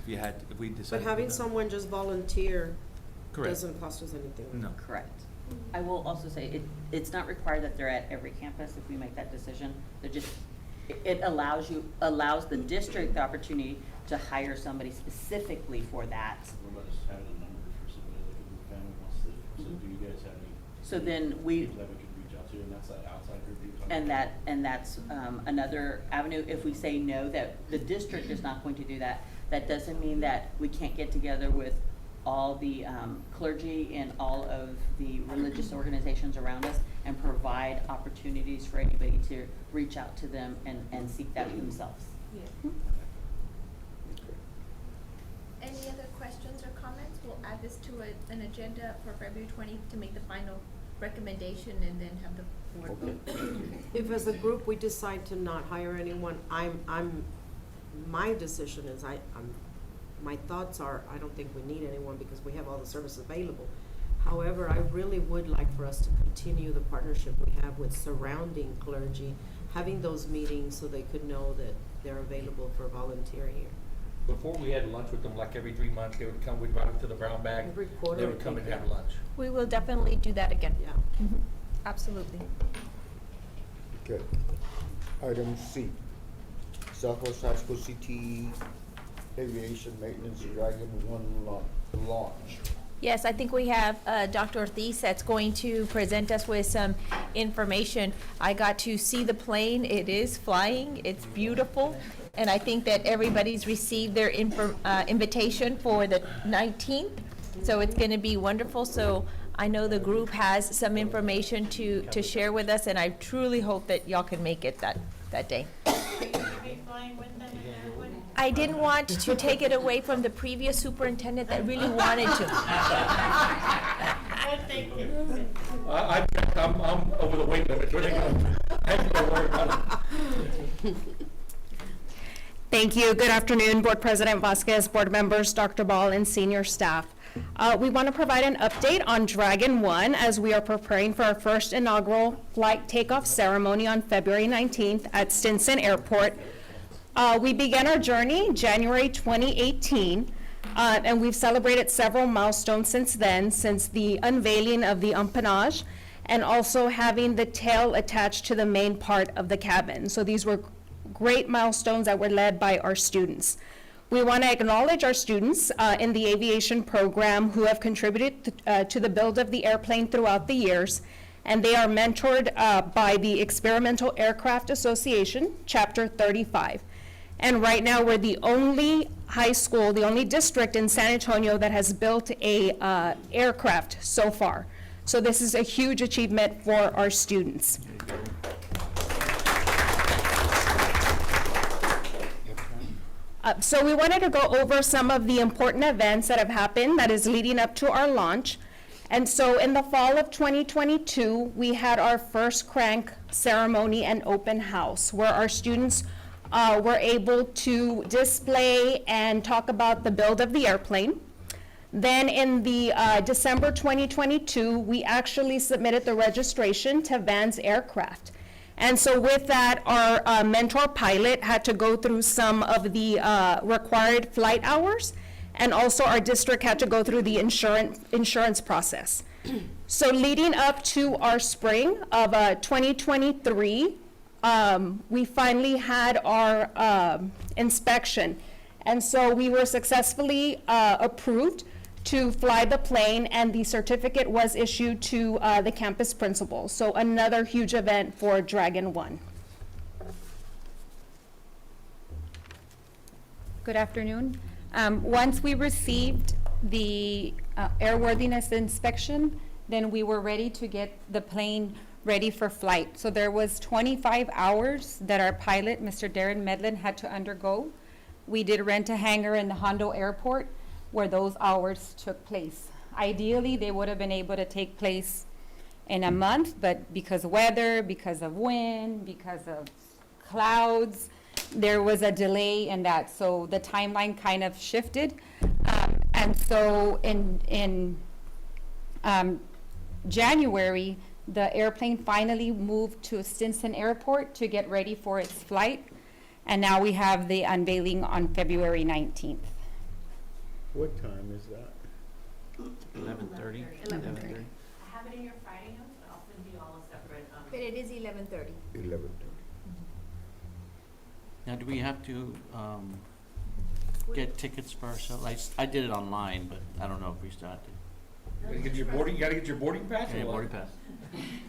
Speaker 13: If we decided.
Speaker 17: But having
Speaker 13: to do that.
Speaker 17: someone just volunteer
Speaker 13: Correct.
Speaker 17: doesn't cost us anything.
Speaker 13: No.
Speaker 15: Correct. I will also say, it's not required that they're at every campus if we make that decision. They're just, it allows the district the opportunity to hire somebody specifically for that.
Speaker 16: What about just having a number for somebody like if the family wants to, so do you guys have any?
Speaker 15: So then
Speaker 16: people that we could reach out to, and that's that outside group you're talking about?
Speaker 15: And that's another avenue. If we say no, that the district is not going to do that, that doesn't mean that we can't get together with all the clergy and all of the religious organizations around us and provide opportunities for anybody to reach out to them and seek that themselves.
Speaker 3: Any other questions or comments? We'll add this to an agenda for February 20th to make the final recommendation and then have the board vote.
Speaker 17: If as a group we decide to not hire anyone, my decision is my thoughts are, I don't think we need anyone because we have all the services available. However, I really would like for us to continue the partnership we have with surrounding clergy, having those meetings so they could know that they're available for volunteering here.
Speaker 12: Before we had lunch with them, like every 3 months, they would come, we'd invite them to the brown bag.
Speaker 17: Every quarter,
Speaker 12: They
Speaker 17: I
Speaker 12: would come
Speaker 17: think,
Speaker 12: and have
Speaker 17: yeah.
Speaker 12: lunch.
Speaker 3: We will definitely do that again.
Speaker 17: Yeah.
Speaker 3: Absolutely.
Speaker 1: Okay. Item C, Southwest High School CTE Aviation Maintenance Dragon 1 launch.
Speaker 3: Yes, I think we have Dr. Ortiz that's going to present us with some information. I got to see the plane. It is flying. It's beautiful. And I think that everybody's received their invitation for the 19th. So it's going to be wonderful. So I know the group has some information to share with us, and I truly hope that y'all can make it that day.
Speaker 14: Are you going to be flying with them in that one?
Speaker 3: I didn't want to take it away from the previous superintendent that really wanted to.
Speaker 14: Well, thank you.
Speaker 12: I'm over the weight limit. I ain't gonna worry about it.
Speaker 5: Thank you. Good afternoon, Board President Vasquez, board members, Dr. Ball, and senior staff. We want to provide an update on Dragon 1 as we are preparing for our first inaugural flight takeoff ceremony on February 19th at Stinson Airport. We began our journey January 2018, and we've celebrated several milestones since then, since the unveiling of the empennage and also having the tail attached to the main part of the cabin. So these were great milestones that were led by our students. We want to acknowledge our students in the aviation program who have contributed to the build of the airplane throughout the years, and they are mentored by the Experimental Aircraft Association, Chapter 35. And right now, we're the only high school, the only district in San Antonio that has built a aircraft so far. So this is a huge achievement for our students. So we wanted to go over some of the important events that have happened that is leading up to our launch. And so in the fall of 2022, we had our first crank ceremony and open house, where our students were able to display and talk about the build of the airplane. Then in the December 2022, we actually submitted the registration to Vans Aircraft. And so with that, our mentor pilot had to go through some of the required flight hours, and also our district had to go through the insurance process. So leading up to our spring of 2023, we finally had our inspection. And so we were successfully approved to fly the plane, and the certificate was issued to the campus principal. So another huge event for Dragon One.
Speaker 18: Good afternoon. Once we received the airworthiness inspection, then we were ready to get the plane ready for flight. So there was 25 hours that our pilot, Mr. Darren Medlin, had to undergo. We did rent a hangar in the Hondo Airport where those hours took place. Ideally, they would have been able to take place in a month, but because of weather, because of wind, because of clouds, there was a delay in that. So the timeline kind of shifted. And so in January, the airplane finally moved to Stinson Airport to get ready for its flight. And now we have the unveiling on February 19th.
Speaker 1: What time is that?
Speaker 7: 11:30.
Speaker 5: 11:30.
Speaker 10: I have it in your Friday notes, but I'll send you all a separate,
Speaker 3: But it is 11:30.
Speaker 1: 11:30.
Speaker 7: Now, do we have to get tickets for ourselves? I did it online, but I don't know if we still have to.
Speaker 12: You gotta get your boarding pass or
Speaker 7: Okay,
Speaker 12: what?
Speaker 7: boarding pass.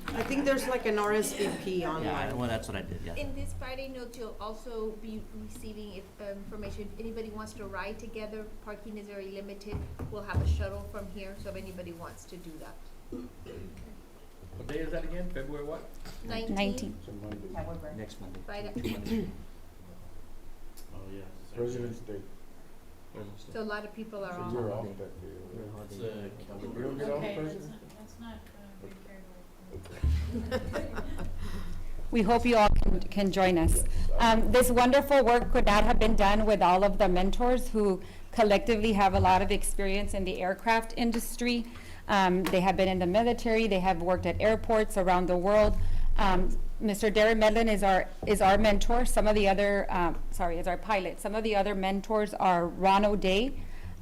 Speaker 17: I think there's like an RSVP
Speaker 7: Yeah,
Speaker 17: online.
Speaker 7: well, that's what I did, yeah.
Speaker 3: In this Friday note, you'll also be receiving information. If anybody wants to ride together, parking is very limited. We'll have a shuttle from here, so if anybody wants to do that.
Speaker 12: What day is that again? February what?
Speaker 5: 19.
Speaker 1: It's a Monday.
Speaker 7: Next Monday.
Speaker 3: Friday.
Speaker 16: Oh, yeah.
Speaker 1: President's Day.
Speaker 3: So a lot of people are
Speaker 1: So
Speaker 3: off.
Speaker 1: you're off that day.
Speaker 16: It's a calendar.
Speaker 1: You don't get off
Speaker 14: Okay,
Speaker 1: President?
Speaker 14: that's not be carried away.
Speaker 18: We hope you all can join us. This wonderful work could not have been done with all of the mentors who collectively have a lot of experience in the aircraft industry. They have been in the military, they have worked at airports around the world. Mr. Darren Medlin is our mentor. Some of the other, is our pilot. Some of the other mentors are Ron O'Day,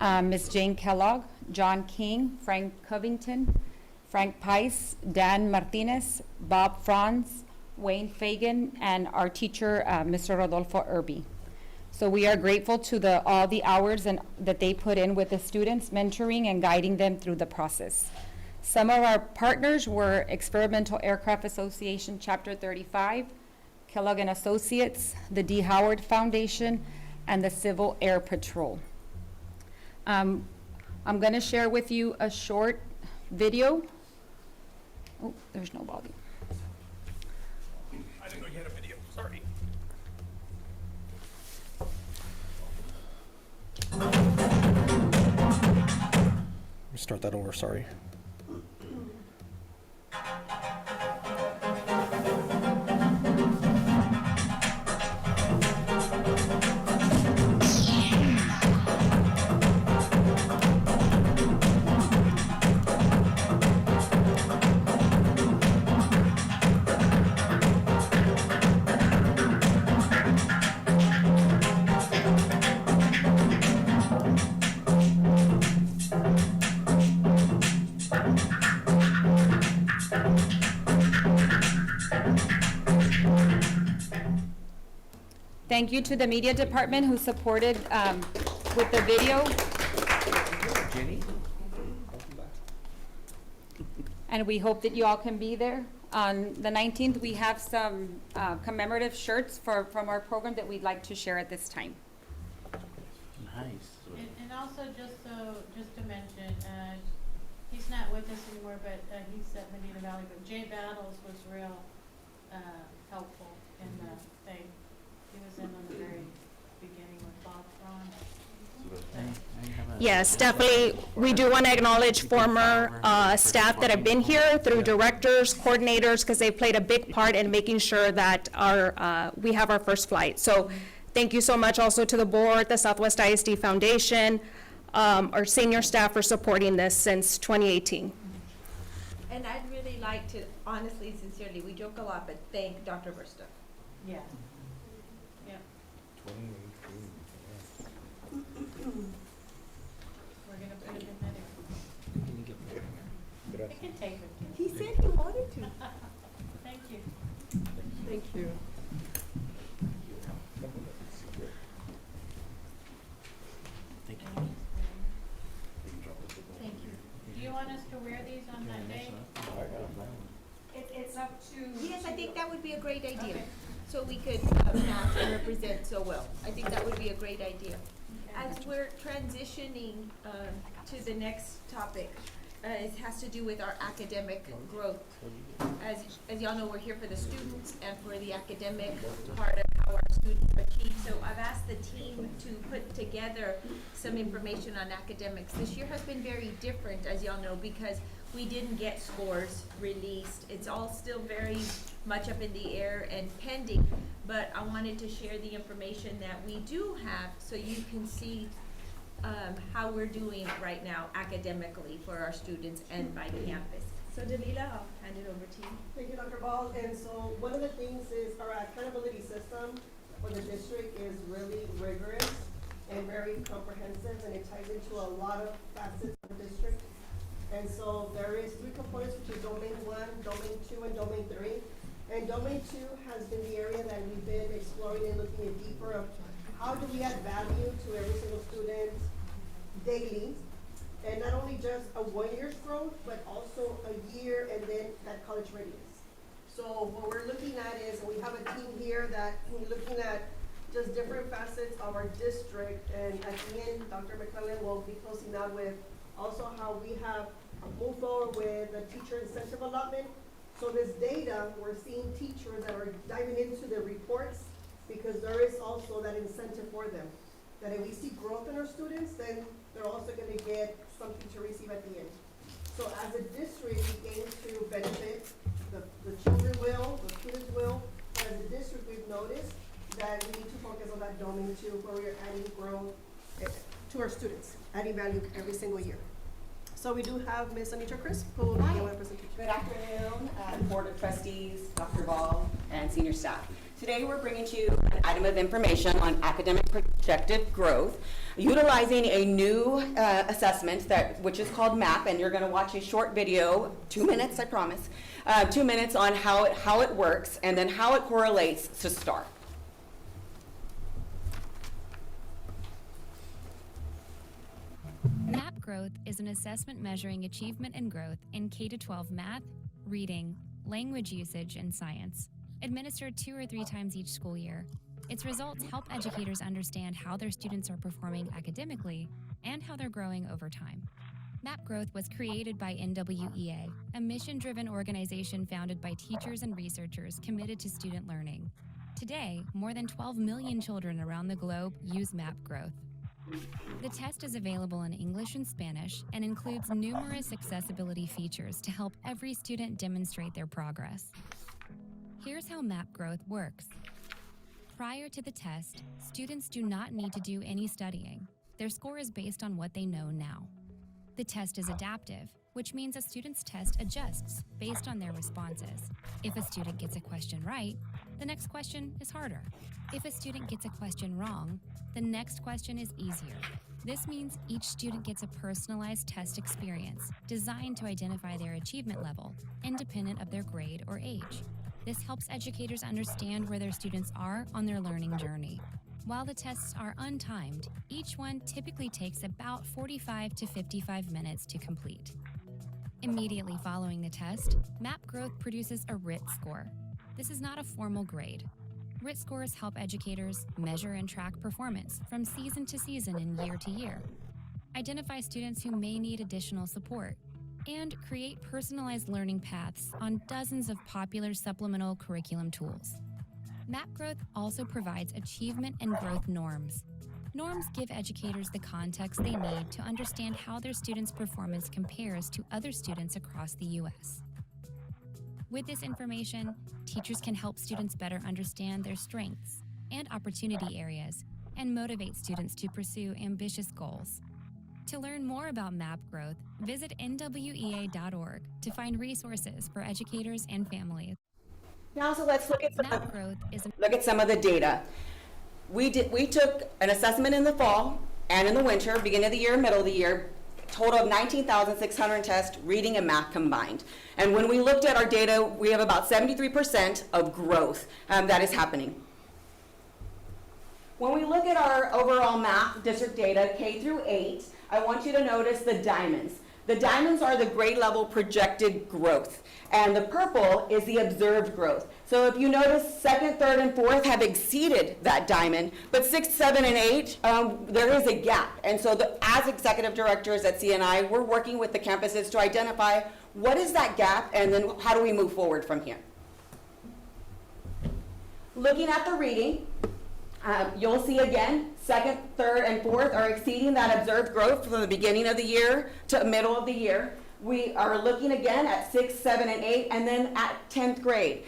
Speaker 18: Ms. Jane Kellogg, John King, Frank Covington, Frank Pice, Dan Martinez, Bob Franz, Wayne Fagan, and our teacher, Mr. Rodolfo Irby. So we are grateful to all the hours that they put in with the students, mentoring and guiding them through the process. Some of our partners were Experimental Aircraft Association, Chapter 35, Kellogg and Associates, the D. Howard Foundation, and the Civil Air Patrol. I'm going to share with you a short video. Oh, there's no volume.
Speaker 12: I didn't know you had a video, sorry.
Speaker 2: Let me start that over, sorry.
Speaker 18: Thank you to the media department who supported with the video.
Speaker 12: Jenny?
Speaker 18: and we hope that you all can be there. On the 19th, we have some commemorative shirts from our program that we'd like to share at this time.
Speaker 7: Nice.
Speaker 14: And also, just to mention, he's not with us anymore, but he's at Medina Valley, but Jay Battles was real helpful in the thing. He was in on the very beginning with Bob Ron.
Speaker 5: Yes, definitely. We do want to acknowledge former staff that have been here through directors, coordinators, because they played a big part in making sure that we have our first flight. So thank you so much also to the board, the Southwest ISD Foundation, our senior staff for supporting this since 2018.
Speaker 3: And I'd really like to, honestly, sincerely, we joke a lot, but thank Dr. Versta.
Speaker 14: Yeah. Yeah. We're gonna put it in that. It can take 15.
Speaker 3: He said he wanted to.
Speaker 14: Thank you.
Speaker 17: Thank you.
Speaker 7: Thank you.
Speaker 14: Thank you. Do you want us to wear these on that day?
Speaker 3: It's up to. Yes, I think that would be a great idea. So we could match and represent so well. I think that would be a great idea. As we're transitioning to the next topic, it has to do with our academic growth. As y'all know, we're here for the students and for the academic part of how our students achieve. So I've asked the team to put together some information on academics. This year has been very different, as y'all know, because we didn't get scores released. It's all still very much up in the air and pending, but I wanted to share the information that we do have so you can see how we're doing right now academically for our students and by campus. So Dalila, I'll hand it over to you.
Speaker 4: Thank you, Dr. Ball. And so one of the things is our accountability system for the district is really rigorous and very comprehensive, and it ties into a lot of facets of the district. And so there is 3 components, which is Domain 1, Domain 2, and Domain 3. And Domain 2 has been the area that we've been exploring and looking at deeper of how do we add value to every single student daily. And not only just a 1 year's growth, but also a year and then that college readiness. So what we're looking at is, and we have a team here that we're looking at just different facets of our district. And at the end, Dr. McClellan will be closing out with also how we have moved forward with the teacher incentive allotment. So this data, we're seeing teachers that are diving into the reports because there is also that incentive for them. That if we see growth in our students, then they're also going to get something to receive at the end. So as a district, we aim to benefit, the children will, the students will, but as a district, we've noticed that we need to focus on that Domain 2 where we're adding growth to our students, adding value every single year. So we do have Ms. Anitra Crisp, who will begin with a presentation.
Speaker 19: Good afternoon, Board of Trustees, Dr. Ball, and senior staff. Today we're bringing to you an item of information on academic projected growth, utilizing a new assessment which is called MAP, and you're going to watch a short video, 2 minutes, I promise, 2 minutes on how it works and then how it correlates to STAR.
Speaker 20: MAP Growth is an assessment measuring achievement and growth in K-12 math, reading, language usage, and science. Administered 2 or 3 times each school year, its results help educators understand how their students are performing academically and how they're growing over time. MAP Growth was created by NWEA, a mission-driven organization founded by teachers and researchers committed to student learning. Today, more than 12 million children around the globe use MAP Growth. The test is available in English and Spanish and includes numerous accessibility features to help every student demonstrate their progress. Here's how MAP Growth works. Prior to the test, students do not need to do any studying. Their score is based on what they know now. The test is adaptive, which means a student's test adjusts based on their responses. If a student gets a question right, the next question is harder. If a student gets a question wrong, the next question is easier. This means each student gets a personalized test experience designed to identify their achievement level, independent of their grade or age. This helps educators understand where their students are on their learning journey. While the tests are untimed, each one typically takes about 45 to 55 minutes to complete. Immediately following the test, MAP Growth produces a RIT score. This is not a formal grade. RIT scores help educators measure and track performance from season to season and year to year, identify students who may need additional support, and create personalized learning paths on dozens of popular supplemental curriculum tools. MAP Growth also provides achievement and growth norms. Norms give educators the context they need to understand how their students' performance compares to other students across the U.S. With this information, teachers can help students better understand their strengths and opportunity areas and motivate students to pursue ambitious goals. To learn more about MAP Growth, visit nwea.org to find resources for educators and families.
Speaker 19: Now, so let's look at
Speaker 20: MAP Growth is
Speaker 19: some of the data. We took an assessment in the fall and in the winter, beginning of the year, middle of the year, total of 19,600 tests, reading and math combined. And when we looked at our data, we have about 73% of growth that is happening. When we look at our overall math district data, K through 8, I want you to notice the diamonds. The diamonds are the grade level projected growth, and the purple is the observed growth. So if you notice, 2nd, 3rd, and 4th have exceeded that diamond, but 6, 7, and 8, there is a gap. And so as executive directors at CNI, we're working with the campuses to identify what is that gap, and then how do we move forward from here. Looking at the reading, you'll see again, 2nd, 3rd, and 4th are exceeding that observed growth from the beginning of the year to middle of the year. We are looking again at 6, 7, and 8, and then at 10th grade.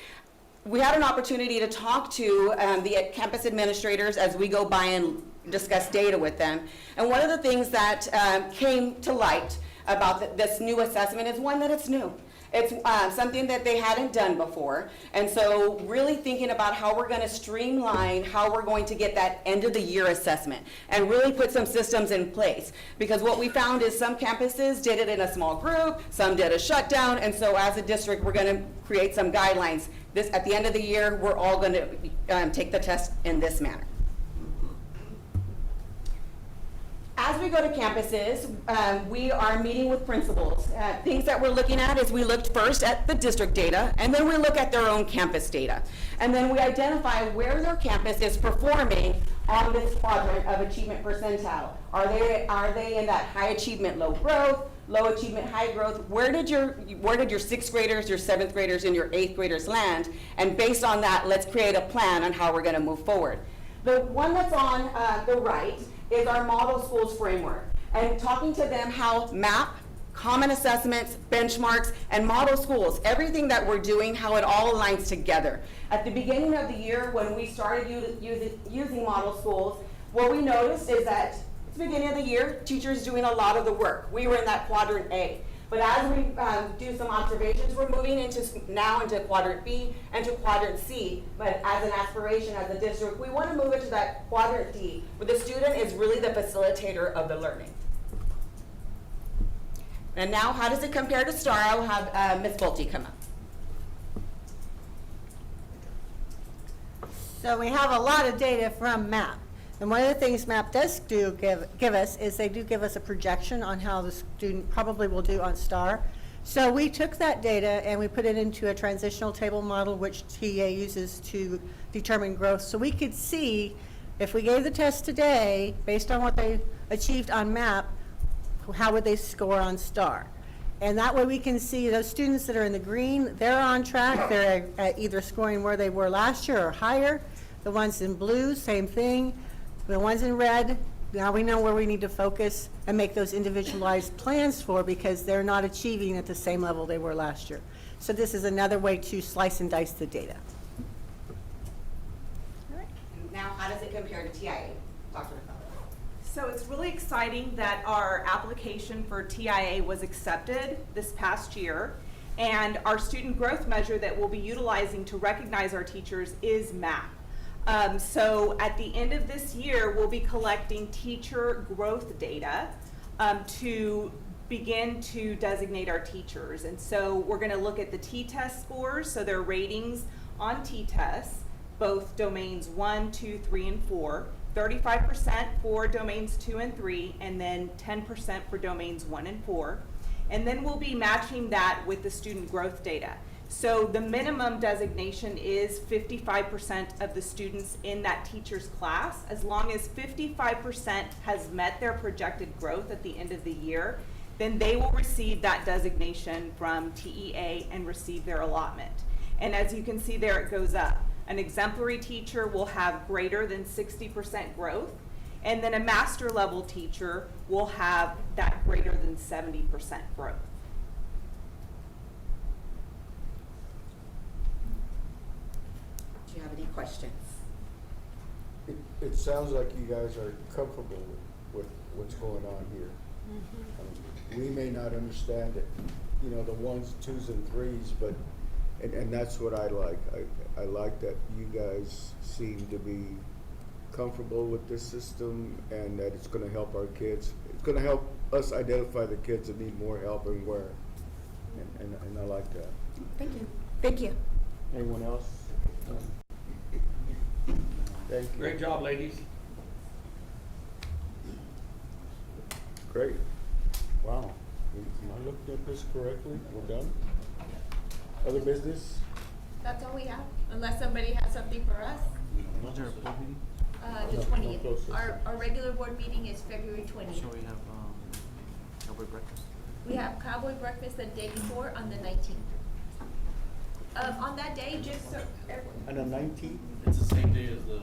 Speaker 19: We had an opportunity to talk to the campus administrators as we go by and discuss data with them. And one of the things that came to light about this new assessment is one, that it's new. It's something that they hadn't done before. And so really thinking about how we're going to streamline how we're going to get that end of the year assessment and really put some systems in place. Because what we found is some campuses did it in a small group, some did a shutdown, and so as a district we're going to create some guidelines. At the end of the year, we're all going to take the test in this manner. As we go to campuses, we are meeting with principals. Things that we're looking at is we looked first at the district data, and then we look at their own campus data. And then we identify where their campus is performing on this quadrant of achievement percentile. Are they in that high achievement, low growth, low achievement, high growth? Where did your 6th graders, your 7th graders, and your 8th graders land? And based on that, let's create a plan on how we're going to move forward. The one that's on the right is our model schools framework, and talking to them how MAP, common assessments, benchmarks, and model schools, everything that we're doing, how it all aligns together. At the beginning of the year, when we started using model schools, what we noticed is that at the beginning of the year, teachers doing a lot of the work. We were in that quadrant A. But as we do some observations, we're moving now into quadrant B and to quadrant C. But as an aspiration as a district, we want to move into that quadrant D, where the student is really the facilitator of the learning. And now, how does it compare to STAR? I will have Ms. Bolte come up.
Speaker 21: So we have a lot of data from MAP. And one of the things MAP does give us is they do give us a projection on how the student probably will do on STAR. So we took that data and we put it into a transitional table model, which TA uses to determine growth. So we could see if we gave the test today, based on what they achieved on MAP, how would they score on STAR? And that way we can see those students that are in the green, they're on track. They're either scoring where they were last year or higher. The ones in blue, same thing. The ones in red, now we know where we need to focus and make those individualized plans for, because they're not achieving at the same level they were last year. So this is another way to slice and dice the data.
Speaker 19: All right. Now, how does it compare to TIA? Dr. McCullough.
Speaker 22: So it's really exciting that our application for TIA was accepted this past year, and our student growth measure that we'll be utilizing to recognize our teachers is MAP. So at the end of this year, we'll be collecting teacher growth data to begin to designate our teachers. And so we're going to look at the T-test scores, so their ratings on T-tests, both domains 1, 2, 3, and 4, 35% for domains 2 and 3, and then 10% for domains 1 and 4. And then we'll be matching that with the student growth data. So the minimum designation is 55% of the students in that teacher's class. As long as 55% has met their projected growth at the end of the year, then they will receive that designation from TEA and receive their allotment. And as you can see there, it goes up. An exemplary teacher will have greater than 60% growth, and then a master level teacher will have that greater than 70% growth.
Speaker 19: Do you have any questions?
Speaker 1: It sounds like you guys are comfortable with what's going on here. We may not understand it, you know, the ones, twos, and threes, but, and that's what I like. I like that you guys seem to be comfortable with this system and that it's gonna help our kids. It's gonna help us identify the kids that need more help and where. And I like that.
Speaker 19: Thank you. Thank you.
Speaker 1: Anyone else? Thank you.
Speaker 12: Great job, ladies.
Speaker 1: Great. Wow. Am I looking at this correctly? We're done? Other business?
Speaker 3: That's all we have, unless somebody has something for us.
Speaker 13: Was there a board meeting?
Speaker 3: The 20th. Our regular board meeting is February 20th.
Speaker 13: So we have, cowboy breakfast?
Speaker 3: We have cowboy breakfast the day before on the 19th. On that day, just so everyone.
Speaker 1: On the 19th?
Speaker 16: It's the same day as the.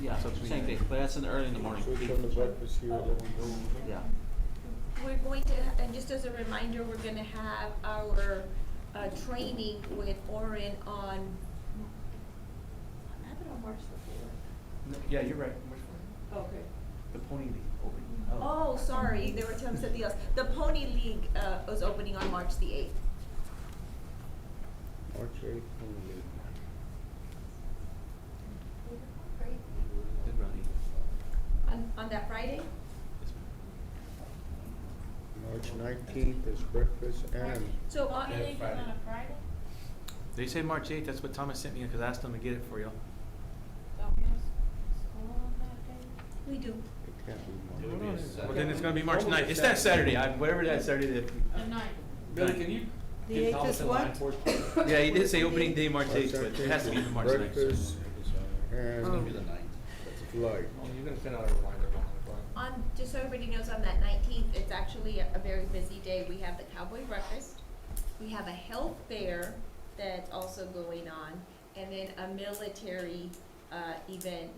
Speaker 7: Yeah, same day, but that's early in the morning.
Speaker 1: So we come to breakfast here, then we go.
Speaker 7: Yeah.
Speaker 3: We're going to, and just as a reminder, we're gonna have our training with Orin on, I have it on March the 4th.
Speaker 13: Yeah, you're right.
Speaker 3: Okay.
Speaker 13: The pony league opening.
Speaker 3: Oh, sorry, they were telling me something else. The Pony League was opening on March the 8th.
Speaker 1: March 8th.
Speaker 3: On that Friday?
Speaker 1: March 19th is breakfast and.
Speaker 3: So
Speaker 14: Pony
Speaker 3: on,
Speaker 14: League is on a Friday?
Speaker 13: They say March 8th, that's what Thomas sent me, because I asked them to get it for y'all.
Speaker 14: Don't miss school on that day?
Speaker 3: we do.
Speaker 1: It can't be
Speaker 16: It would be a Saturday.
Speaker 13: Well, then it's gonna be March 9th. It's that Saturday, whatever that Saturday that.
Speaker 14: The ninth.
Speaker 12: Billy, can you
Speaker 21: The
Speaker 12: get
Speaker 21: 8th
Speaker 12: Thomas
Speaker 21: is
Speaker 12: in
Speaker 21: what?
Speaker 12: line for us?
Speaker 13: Yeah, he did say opening day March 8th, but it has to be March 9th.
Speaker 1: Breakfast
Speaker 16: It's gonna be
Speaker 1: and
Speaker 16: the ninth.
Speaker 1: light.
Speaker 12: Oh, you're gonna send out a reminder on the front.
Speaker 3: On, just so everybody knows, on that 19th, it's actually a very busy day. We have the cowboy breakfast, we have a health fair that's also going on, and then a military event,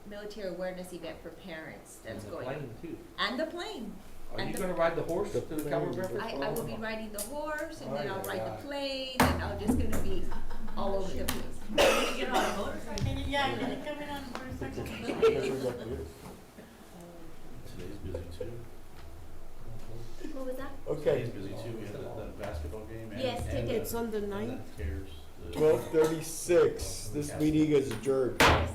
Speaker 3: military awareness event for parents that's
Speaker 12: And the
Speaker 3: going on.
Speaker 12: plane, too.
Speaker 3: And the plane.
Speaker 12: Are
Speaker 3: And
Speaker 12: you
Speaker 3: the-
Speaker 12: gonna ride the horse to the cowboy
Speaker 1: plane.
Speaker 12: breakfast?
Speaker 3: I will be riding the horse, and then
Speaker 12: Oh,
Speaker 3: I'll ride
Speaker 12: yeah.
Speaker 3: the plane, and I'm just gonna be all over the place.
Speaker 14: Get on a motorcycle? Yeah, can you come in on a motorcycle?
Speaker 16: Today's busy too.
Speaker 3: What was that?
Speaker 1: Okay,
Speaker 16: Today's busy too. We had that basketball game and.
Speaker 3: Yes,
Speaker 16: and
Speaker 3: today.
Speaker 16: the-
Speaker 21: It's on the
Speaker 16: and
Speaker 21: 9th?
Speaker 16: that cares. the-
Speaker 1: 12:36. This meeting is adjourned.
Speaker 3: Yes.